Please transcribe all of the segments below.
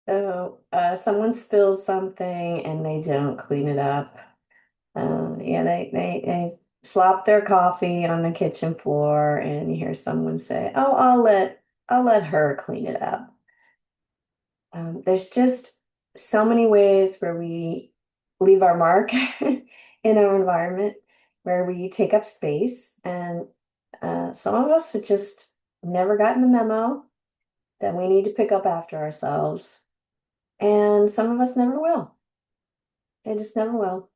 So someone spills something and they don't clean it up. Yeah, they slop their coffee on the kitchen floor, and you hear someone say, "Oh, I'll let her clean it up." There's just so many ways where we leave our mark in our environment, where we take up space, and some of us have just never gotten the memo that we need to pick up after ourselves, and some of us never will. They just never will.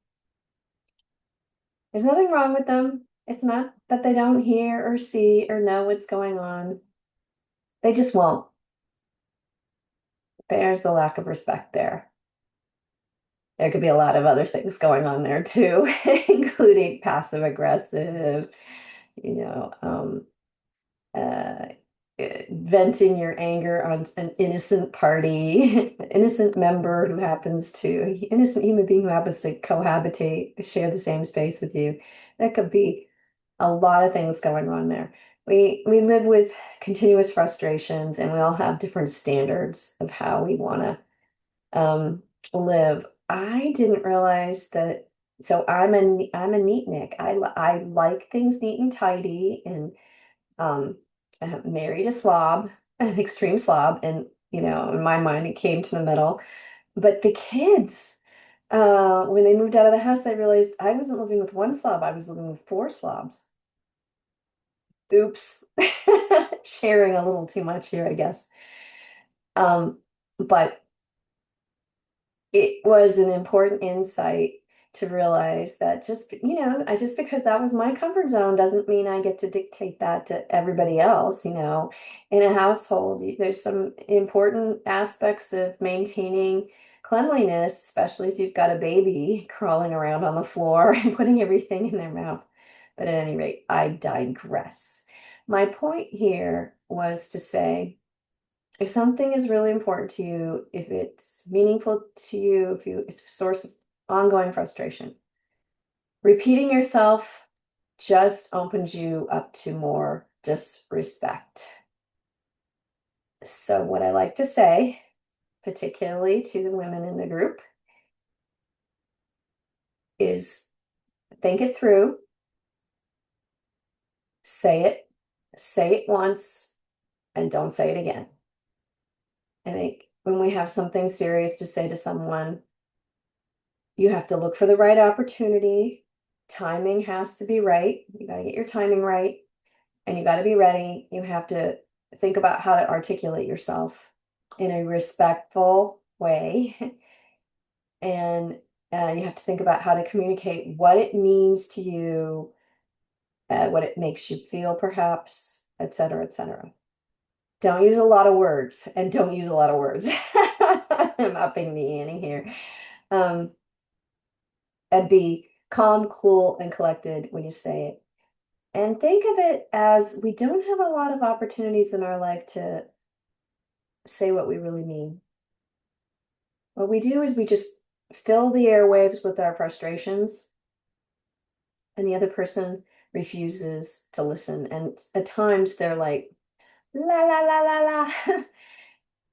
There's nothing wrong with them. It's not that they don't hear or see or know what's going on. They just won't. There's the lack of respect there. There could be a lot of other things going on there too, including passive aggressive, you know, uh, venting your anger on an innocent party, an innocent member who happens to, innocent human being who happens to cohabitate, share the same space with you. That could be a lot of things going on there. We live with continuous frustrations, and we all have different standards of how we want to live. I didn't realize that. So I'm a neatnik. I like things neat and tidy, and um, I married a slob, an extreme slob, and in my mind, it came to the middle. But the kids, when they moved out of the house, I realized I wasn't living with one slob. I was living with four slobs. Oops. Sharing a little too much here, I guess. But it was an important insight to realize that just because that was my comfort zone doesn't mean I get to dictate that to everybody else. In a household, there's some important aspects of maintaining cleanliness, especially if you've got a baby crawling around on the floor and putting everything in their mouth. But at any rate, I digress. My point here was to say, if something is really important to you, if it's meaningful to you, if it's a source of ongoing frustration, repeating yourself just opens you up to more disrespect. So, what I like to say, particularly to the women in the group, is think it through, say say it once, and don't say it again. I think when we have something serious to say to someone, you have to look for the right opportunity. Timing has to be right. You got to get your timing right, and you got to be ready. You have to think about how to articulate yourself in a respectful way. And you have to think about how to communicate what it means to you, what it makes you feel, perhaps, et cetera, et cetera. Don't use a lot of words, and don't use a lot of words. I'm upping the ante here. Um, and be calm, cool, and collected when you say it. And think of it as we don't have a lot of opportunities in our life to say what we really mean. What we do is we just fill the airwaves with our frustrations, and the other person refuses to listen. And at times they're like, la, la, la, la, la.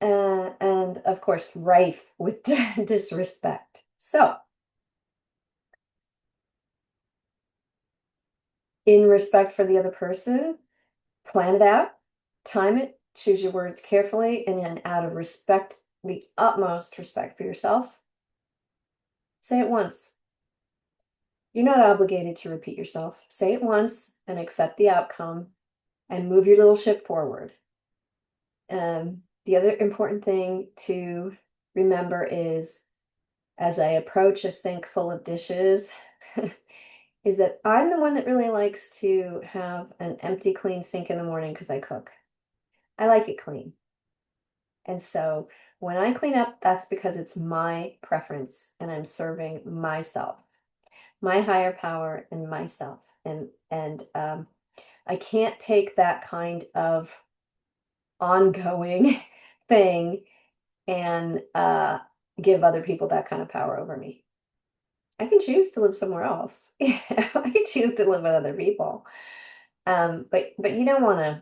And of course, rife with disrespect. So, in respect for the other person, plan it out, time it, choose your words carefully, and then out of respect, the utmost respect for yourself, say it once. You're not obligated to repeat yourself. Say it once and accept the outcome and move your little ship forward. The other important thing to remember is, as I approach a sink full of dishes, is that I'm the one that really likes to have an empty, clean sink in the morning because I cook. I like it clean. And so when I clean up, that's because it's my preference and I'm serving myself, my higher power, and myself. And I can't take that kind of ongoing thing and give other people that kind of power over me. I can choose to live somewhere else. I can choose to live with other people. But you don't want to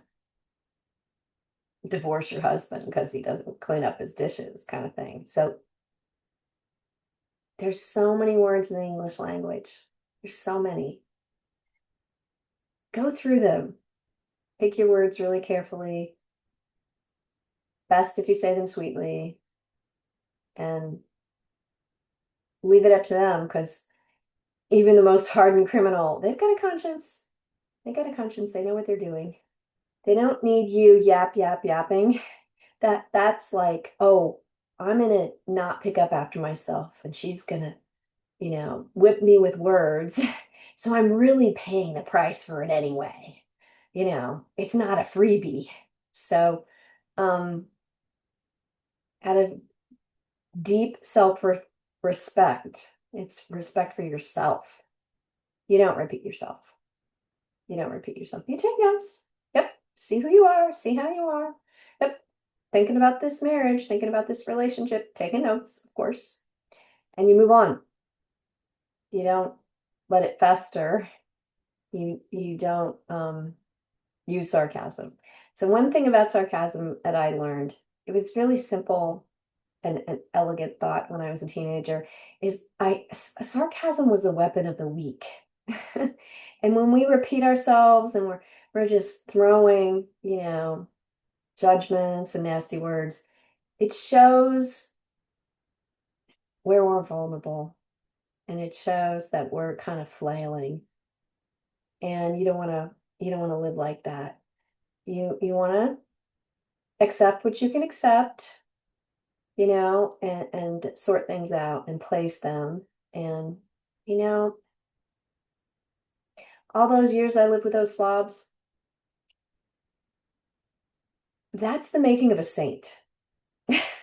divorce your husband because he doesn't clean up his dishes, kind of thing. So there's so many words in the English language. There's so many. Go through them. Pick your words really carefully. Best if you say them sweetly. And leave it up to them, because even the most hardened criminal, they've got a conscience. They got a conscience. They know what they're doing. They don't need you yapping. That's like, oh, I'm gonna not pick up after myself, and she's gonna, whip me with words. So I'm really paying the price for it anyway. It's not a freebie. So, out of deep self-respect, it's respect for yourself. You don't repeat yourself. You don't repeat yourself. You take notes. Yep. See who you are. See how you are. Yep. Thinking about this marriage, thinking about this relationship, taking notes, of course. And you move on. You don't let it fester. You don't use sarcasm. So one thing about sarcasm that I learned, it was really simple and an elegant thought when I was a teenager, is sarcasm was the weapon of the weak. And when we repeat ourselves and we're just throwing, judgments and nasty words, it shows where we're vulnerable, and it shows that we're kind of flailing. And you don't want to live like that. You want to accept what you can accept, and sort things out and place them. And, you know, all those years I lived with those slobs, that's the making of a saint.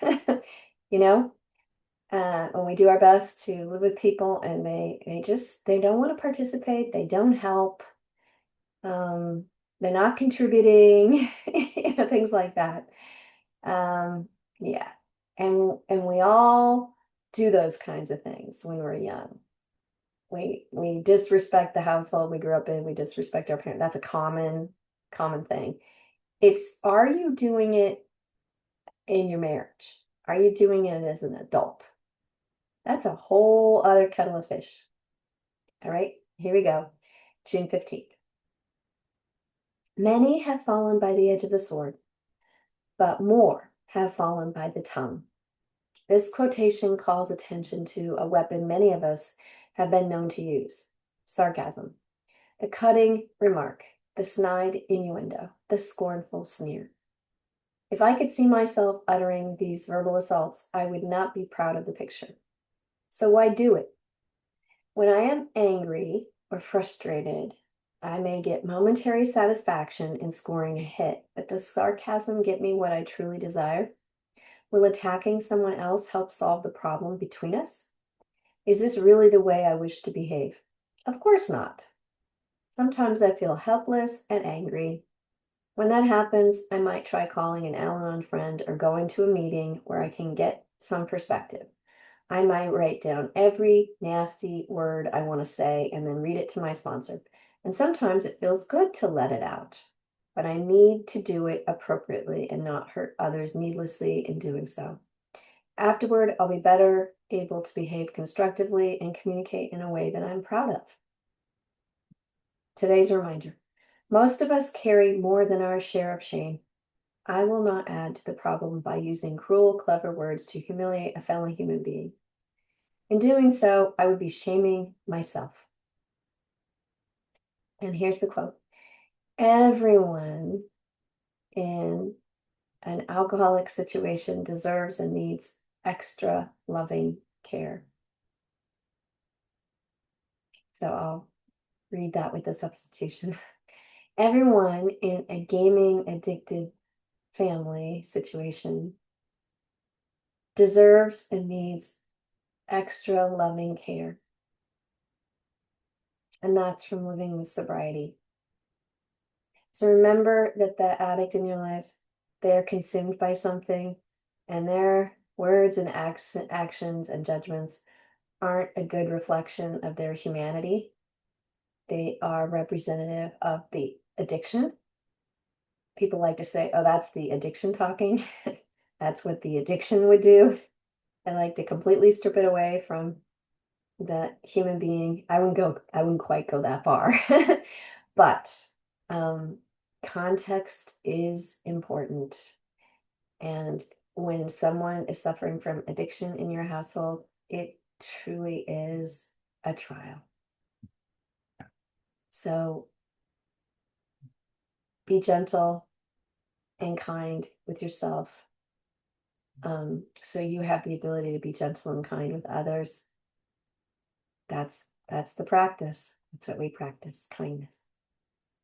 You know, when we do our best to live with people and they don't want to participate, they don't help, um, they're not contributing, things like that. Yeah. And we all do those kinds of things when we're young. We disrespect the household we grew up in, we disrespect our parents. That's a common thing. It's, are you doing it in your marriage? Are you doing it as an adult? That's a whole other kettle of fish. All right, here we go. June 15th. Many have fallen by the edge of the sword, but more have fallen by the tongue. This quotation calls attention to a weapon many of us have been known to use: sarcasm. The cutting remark, the snide innuendo, the scornful sneer. If I could see myself uttering these verbal assaults, I would not be proud of the picture. So why do it? When I am angry or frustrated, I may get momentary satisfaction in scoring a hit, but does sarcasm get me what I truly desire? Will attacking someone else help solve the problem between us? Is this really the way I wish to behave? Of course not. Sometimes I feel helpless and angry. When that happens, I might try calling an Al-Anon friend or going to a meeting where I can get some perspective. I might write down every nasty word I want to say and then read it to my sponsor. And sometimes it feels good to let it out, but I need to do it appropriately and not hurt others needlessly in doing so. Afterward, I'll be better able to behave constructively and communicate in a way that I'm proud of. Today's reminder: most of us carry more than our share of shame. I will not add to the problem by using cruel, clever words to humiliate a fellow human being. In doing so, I would be shaming myself. And here's the quote: everyone in an alcoholic situation deserves and needs extra loving care. So I'll read that with the substitution. Everyone in a gaming addicted family situation deserves and needs extra loving care. And that's from living with sobriety. So remember that the addict in your life, they're consumed by something, and their words and actions and judgments aren't a good reflection of their humanity. They are representative of the addiction. people like to say, oh, that's the addiction talking. That's what the addiction would do. I like to completely strip it away from the human being. I wouldn't quite go that far. But um, context is important. And when someone is suffering from addiction in your household, it truly is a trial. So be gentle and kind with yourself. So you have the ability to be gentle and kind with others. That's the practice. That's what we practice, kindness.